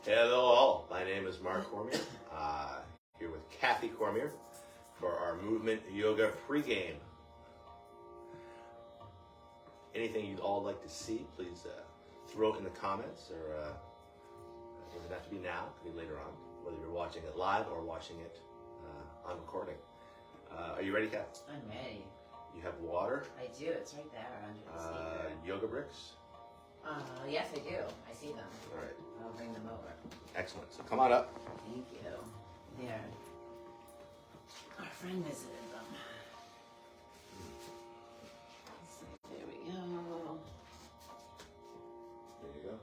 Hello all, my name is Mark Cormier, here with Kathy Cormier for our Movement Yoga pregame. Anything you'd all like to see, please throw it in the comments, or it doesn't have to be now, it could be later on, whether you're watching it live or watching it on recording. Are you ready, Kat? I'm ready. You have water? I do, it's right there under the speaker. Yoga bricks? Yes, I do. I see them. All right. I'll bring them over. Excellent. So come on up. Thank you. There. Our friend visited them. So there we go. There you go.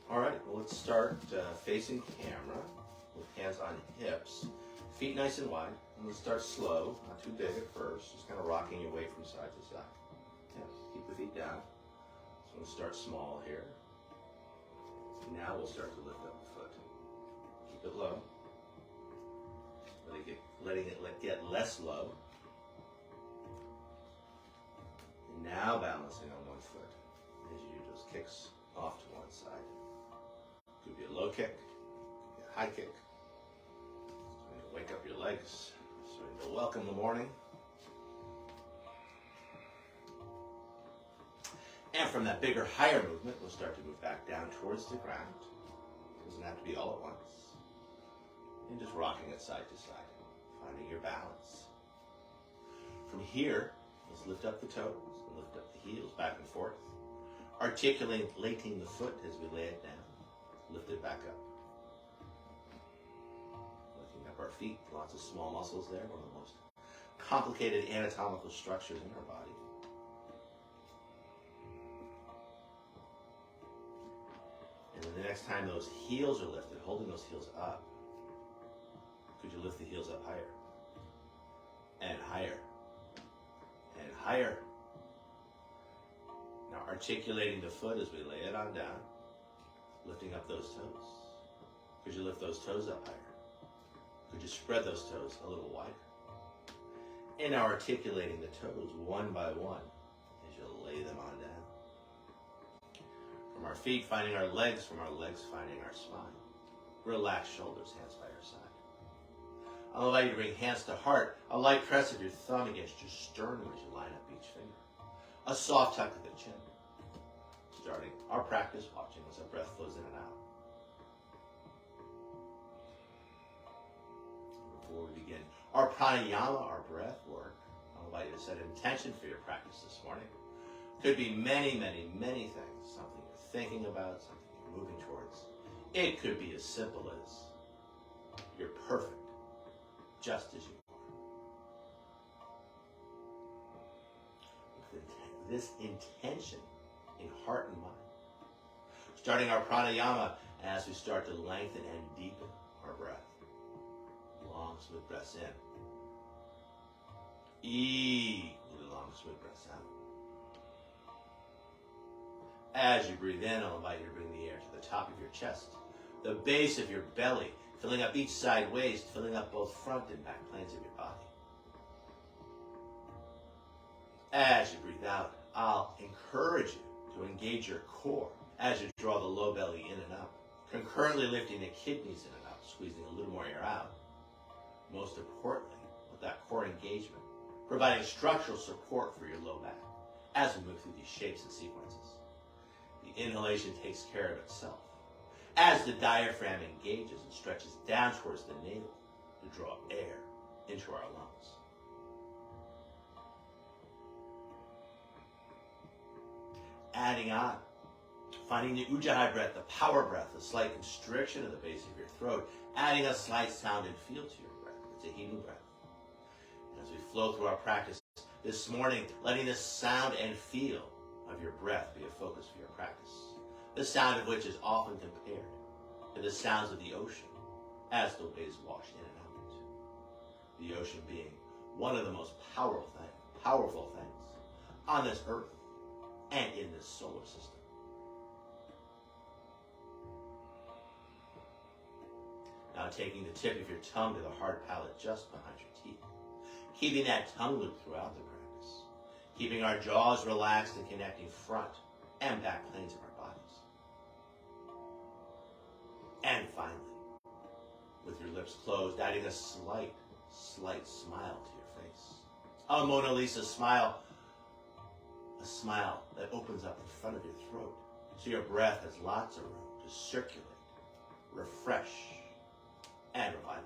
All right, well, let's start facing camera with hands on hips, feet nice and wide. And let's start slow, not too big at first, just kind of rocking your weight from side to side. Yeah, keep the feet down. So we'll start small here. Now we'll start to lift up the foot. Keep it low. Letting it get less low. And now balancing on one foot as you do those kicks off to one side. Could be a low kick, could be a high kick. Starting to wake up your legs, starting to welcome the morning. And from that bigger, higher movement, we'll start to move back down towards the ground. It doesn't have to be all at once. And just rocking it side to side, finding your balance. From here, let's lift up the toes, and lift up the heels back and forth. Articulating the foot as we lay it down. Lift it back up. Lifting up our feet, lots of small muscles there, one of the most complicated anatomical structures in our body. And then the next time those heels are lifted, holding those heels up, could you lift the heels up higher? And higher. And higher. Now articulating the foot as we lay it on down, lifting up those toes. Could you lift those toes up higher? Could you spread those toes a little wider? And now articulating the toes one by one as you lay them on down. From our feet finding our legs, from our legs finding our spine. Relax shoulders, hands by your side. I'll allow you to bring hands to heart, a light press of your thumb against your sternum as you line up each finger. A soft tuck of the chin. Starting our practice, watching as our breath flows in and out. Before we begin our pranayama, our breath work, I'll invite you to set an intention for your practice this morning. Could be many, many, many things. Something you're thinking about, something you're moving towards. It could be as simple as you're perfect, just as you are. With this intention in heart and mind. Starting our pranayama as we start to lengthen and deepen our breath. Long, smooth breaths in. Equally long, smooth breaths out. As you breathe in, I'll invite you to bring the air to the top of your chest, the base of your belly, filling up each side waist, filling up both front and back planes of your body. As you breathe out, I'll encourage you to engage your core as you draw the low belly in and up, concurrently lifting the kidneys in and up, squeezing a little more air out. Most importantly, with that core engagement, providing structural support for your low back as we move through these shapes and sequences. The inhalation takes care of itself as the diaphragm engages and stretches down towards the navel to draw air into our lungs. Adding on, finding the Ujjayi breath, the power breath, a slight constriction of the base of your throat, adding a slight sound and feel to your breath. It's a healing breath. And as we flow through our practice this morning, letting the sound and feel of your breath be a focus for your practice. The sound of which is often compared to the sounds of the ocean as the waves wash in and out. The ocean being one of the most powerful things on this earth and in this solar system. Now taking the tip of your tongue to the hard palate just behind your teeth. Keeping that tongue loop throughout the practice. Keeping our jaws relaxed and connecting front and back planes of our bodies. And finally, with your lips closed, adding a slight smile to your face. A Mona Lisa smile. A smile that opens up the front of your throat so your breath has lots of room to circulate, refresh, and revitalize.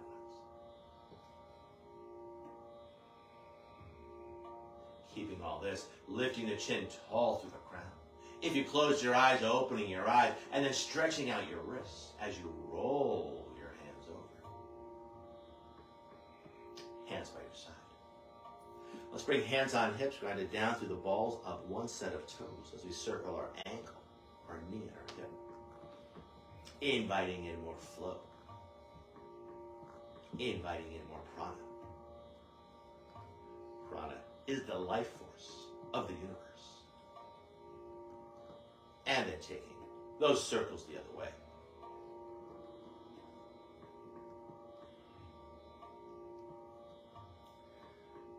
Keeping all this, lifting the chin tall through the crown. If you close your eyes, opening your eyes, and then stretching out your wrists as you roll your hands over. Hands by your side. Let's bring hands on hips, grounded down through the balls of one set of toes as we circle our ankle, our knee, and our hip. Inviting in more flow. Inviting in more prana. Prana is the life force of the universe. And then taking those circles the other way.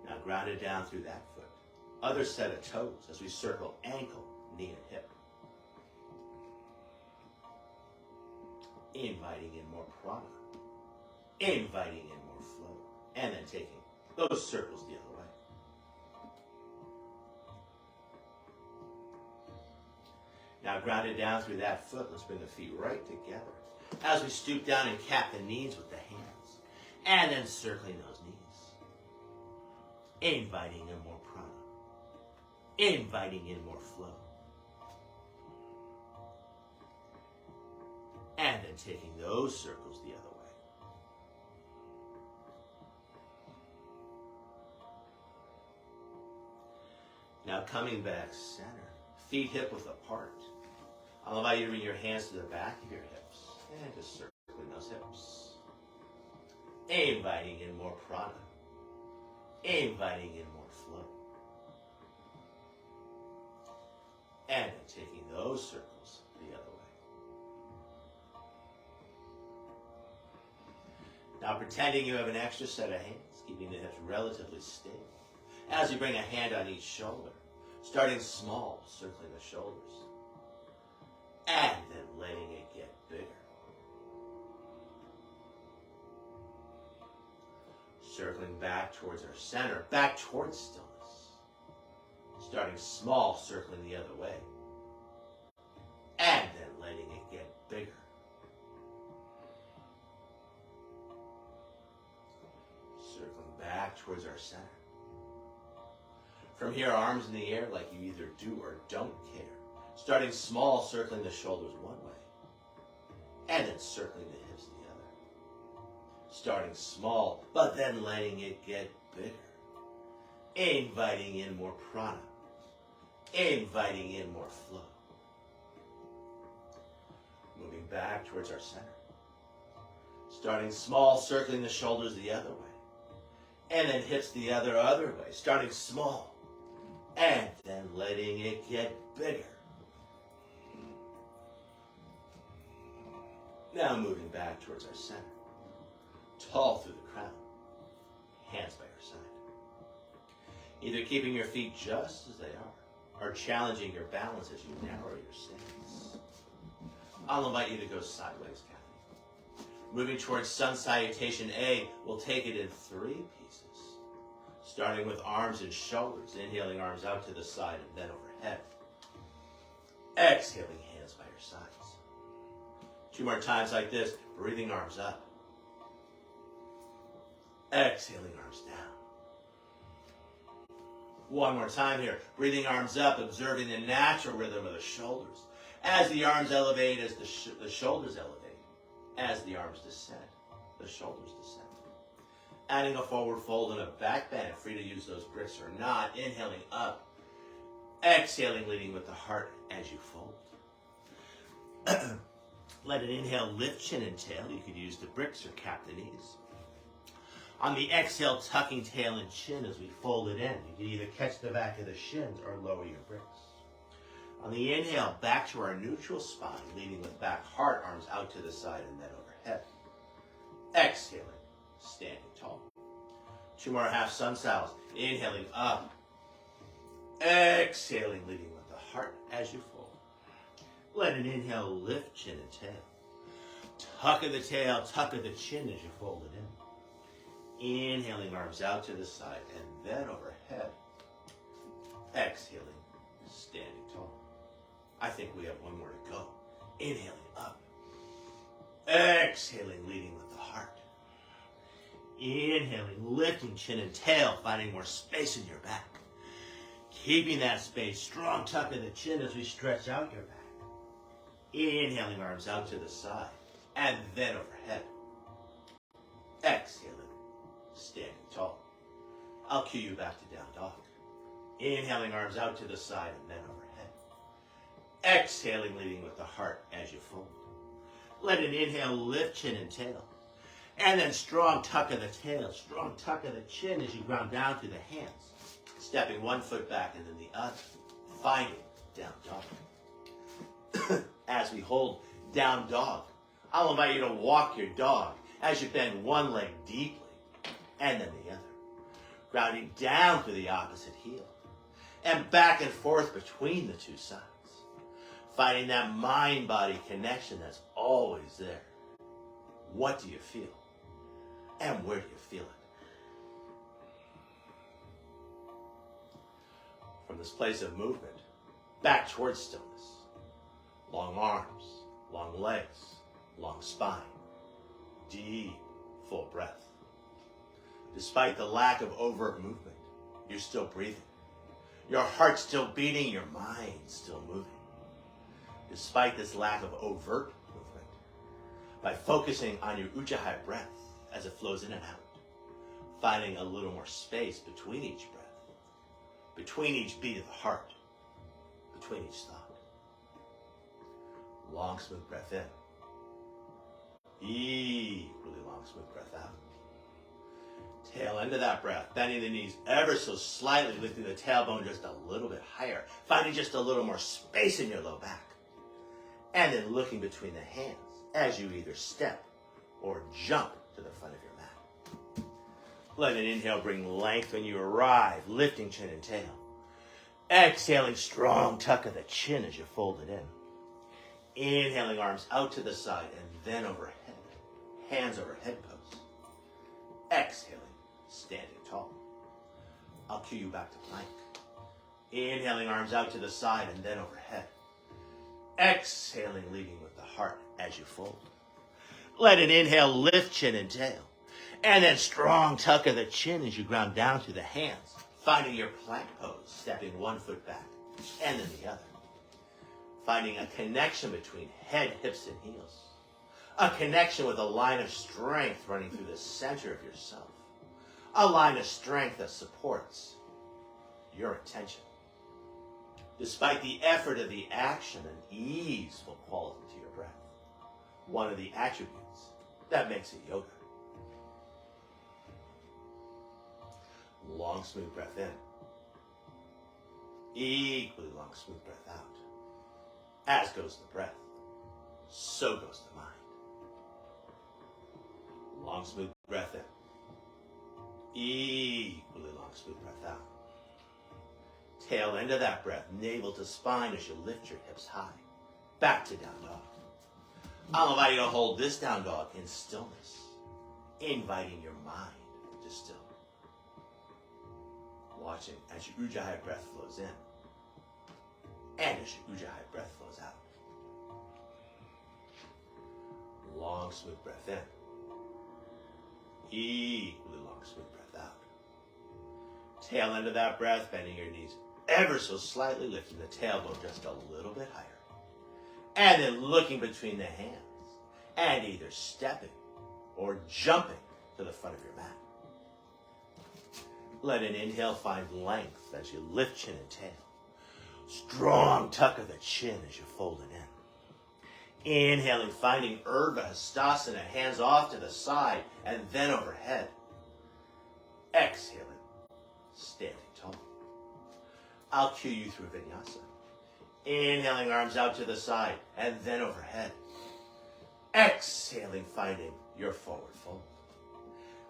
Now grounded down through that foot. Other set of toes as we circle ankle, knee, and hip. Inviting in more prana. Inviting in more flow. And then taking those circles the other way. Now grounded down through that foot, let's bring the feet right together as we stoop down and cap the knees with the hands. And then circling those knees. Inviting in more prana. Inviting in more flow. And then taking those circles the other way. Now coming back center. Feet hip width apart. I'll allow you to bring your hands to the back of your hips. And just circling those hips. Inviting in more prana. Inviting in more flow. And then taking those circles the other way. Now pretending you have an extra set of hands, keeping the hips relatively stable. As you bring a hand on each shoulder, starting small, circling the shoulders. And then letting it get bigger. Circling back towards our center, back towards stillness. Starting small, circling the other way. And then letting it get bigger. Circling back towards our center. From here, arms in the air like you either do or don't care. Starting small, circling the shoulders one way. And then circling the hips the other. Starting small, but then letting it get bigger. Inviting in more prana. Inviting in more flow. Moving back towards our center. Starting small, circling the shoulders the other way. And then hips the other way. Starting small. And then letting it get bigger. Now moving back towards our center. Tall through the crown. Hands by your side. Either keeping your feet just as they are, or challenging your balance as you narrow your stance. I'll invite you to go sideways, Kathy. Moving towards sun salutation A, we'll take it in 3 pieces. Starting with arms and shoulders, inhaling arms out to the side and then overhead. Exhaling hands by your sides. 2 more times like this, breathing arms up. Exhaling arms down. 1 more time here, breathing arms up, observing the natural rhythm of the shoulders. As the arms elevate, as the shoulders elevate. As the arms descend, the shoulders descend. Adding a forward fold and a back bend, free to use those bricks or not. Inhaling up. Exhaling, leading with the heart as you fold. Let it inhale, lift chin and tail. You could use the bricks or cap the knees. On the exhale, tucking tail and chin as we fold it in. You can either catch the back of the shins or lower your bricks. On the inhale, back to our neutral spine, leading with back heart, arms out to the side and then overhead. Exhaling, standing tall. 2 more half sun sals. Inhaling up. Exhaling, leading with the heart as you fold. Let an inhale lift chin and tail. tuck of the tail, tuck of the chin as you fold it in. Inhaling, arms out to the side and then overhead. Exhaling, standing tall. I think we have one more to go. Inhaling up. Exhaling, leading with the heart. Inhaling, lifting chin and tail, finding more space in your back. Keeping that space, strong tuck of the chin as we stretch out your back. Inhaling, arms out to the side and then overhead. Exhaling, standing tall. I'll cue you back to down dog. Inhaling, arms out to the side and then overhead. Exhaling, leading with the heart as you fold. Let an inhale lift chin and tail. And then strong tuck of the tail, strong tuck of the chin as you ground down through the hands. Stepping one foot back and then the other. Finding down dog. As we hold down dog, I'll invite you to walk your dog as you bend one leg deeply and then the other. Grounding down through the opposite heel. And back and forth between the two sides. Finding that mind-body connection that's always there. What do you feel? And where do you feel it? From this place of movement, back towards stillness. Long arms, long legs, long spine. Deep, full breath. Despite the lack of overt movement, you're still breathing. Your heart's still beating, your mind's still moving. Despite this lack of overt movement, by focusing on your Ujjayi breath as it flows in and out, finding a little more space between each breath, between each beat of the heart, between each thought. Long, smooth breath in. Equally long, smooth breath out. Tail end of that breath, bending the knees ever so slightly, lifting the tailbone just a little bit higher, finding just a little more space in your low back. And then looking between the hands as you either step or jump to the front of your mat. Let an inhale bring length when you arrive, lifting chin and tail. Exhaling, strong tuck of the chin as you fold it in. Inhaling, arms out to the side and then overhead. Hands over head pose. Exhaling, standing tall. I'll cue you back to plank. Inhaling, arms out to the side and then overhead. Exhaling, leading with the heart as you fold. Let an inhale lift chin and tail. And then strong tuck of the chin as you ground down through the hands. Finding your plank pose, stepping one foot back and then the other. Finding a connection between head, hips, and heels. A connection with a line of strength running through the center of yourself. A line of strength that supports your attention. Despite the effort of the action, an easeful quality to your breath. One of the attributes that makes it yoga. Long, smooth breath in. Equally long, smooth breath out. As goes the breath, so goes the mind. Long, smooth breath in. Equally long, smooth breath out. Tail end of that breath, navel to spine as you lift your hips high. Back to down dog. I'll invite you to hold this down dog in stillness, inviting your mind to still. Watching as your Ujjayi breath flows in, and as your Ujjayi breath flows out. Long, smooth breath in. Equally long, smooth breath out. Tail end of that breath, bending your knees ever so slightly, lifting the tailbone just a little bit higher. And then looking between the hands, and either stepping or jumping to the front of your mat. Let an inhale find length as you lift chin and tail. Strong tuck of the chin as you fold it in. Inhaling, finding Urdhva Hastasana, hands off to the side and then overhead. Exhaling, standing tall. I'll cue you through Vinyasa. Inhaling, arms out to the side and then overhead. Exhaling, finding your forward fold.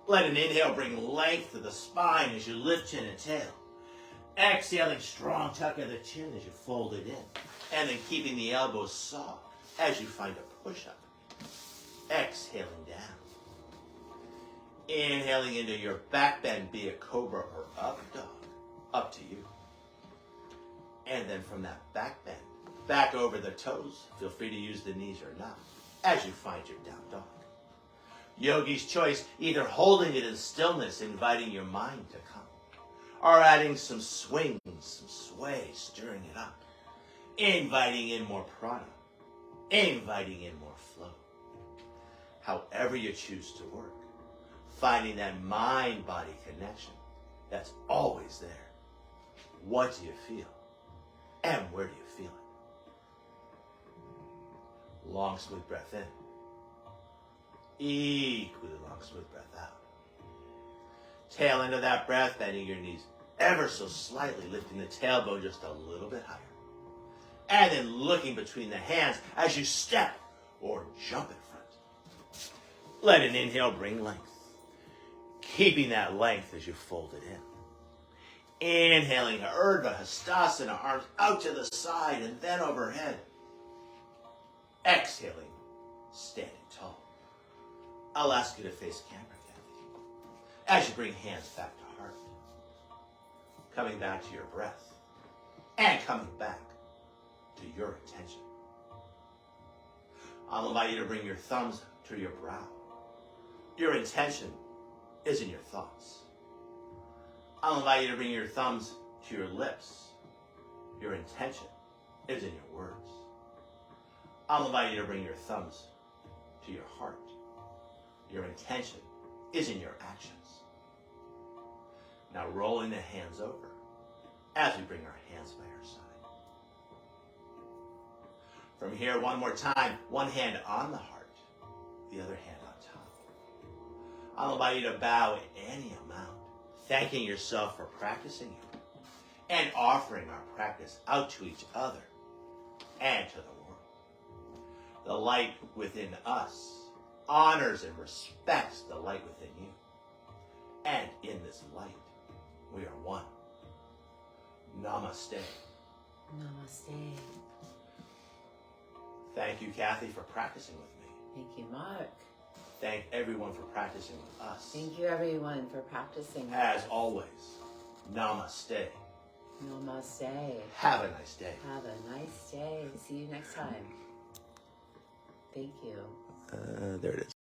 Let an inhale bring length to the spine as you lift chin and tail. Exhaling, strong tuck of the chin as you fold it in. And then keeping the elbows soft as you find a push-up. exhaling down. Inhaling into your back bend, be it cobra or up dog, up to you. And then from that back bend, back over the toes, feel free to use the knees or not, as you find your down dog. Yogi's choice, either holding it in stillness, inviting your mind to come, or adding some swing, some sway, stirring it up, inviting in more prana, inviting in more flow. However you choose to work, finding that mind-body connection that's always there. What do you feel? And where do you feel it? Long, smooth breath in. Equally long, smooth breath out. Tail end of that breath, bending your knees ever so slightly, lifting the tailbone just a little bit higher. And then looking between the hands as you step or jump in front. Let an inhale bring length. Keeping that length as you fold it in. Inhaling Urdhva Hastasana, arms out to the side and then overhead. Exhaling, standing tall. I'll ask you to face camera, Kathy, as you bring hands back to heart. Coming back to your breath and coming back to your attention. I'll invite you to bring your thumbs to your brow. Your intention is in your thoughts. I'll invite you to bring your thumbs to your lips. Your intention is in your words. I'll invite you to bring your thumbs to your heart. Your intention is in your actions. Now rolling the hands over as we bring our hands by our side. From here, one more time, one hand on the heart, the other hand on top. I'll invite you to bow any amount, thanking yourself for practicing it and offering our practice out to each other and to the world. The light within us honors and respects the light within you. And in this light, we are one. Namaste. Namaste. Thank you, Kathy, for practicing with me. Thank you, Mark. Thank everyone for practicing with us. Thank you, everyone, for practicing with As us. always, namaste. Namaste. Have a nice day. Have a nice day. See you next time. Thank you. There it is.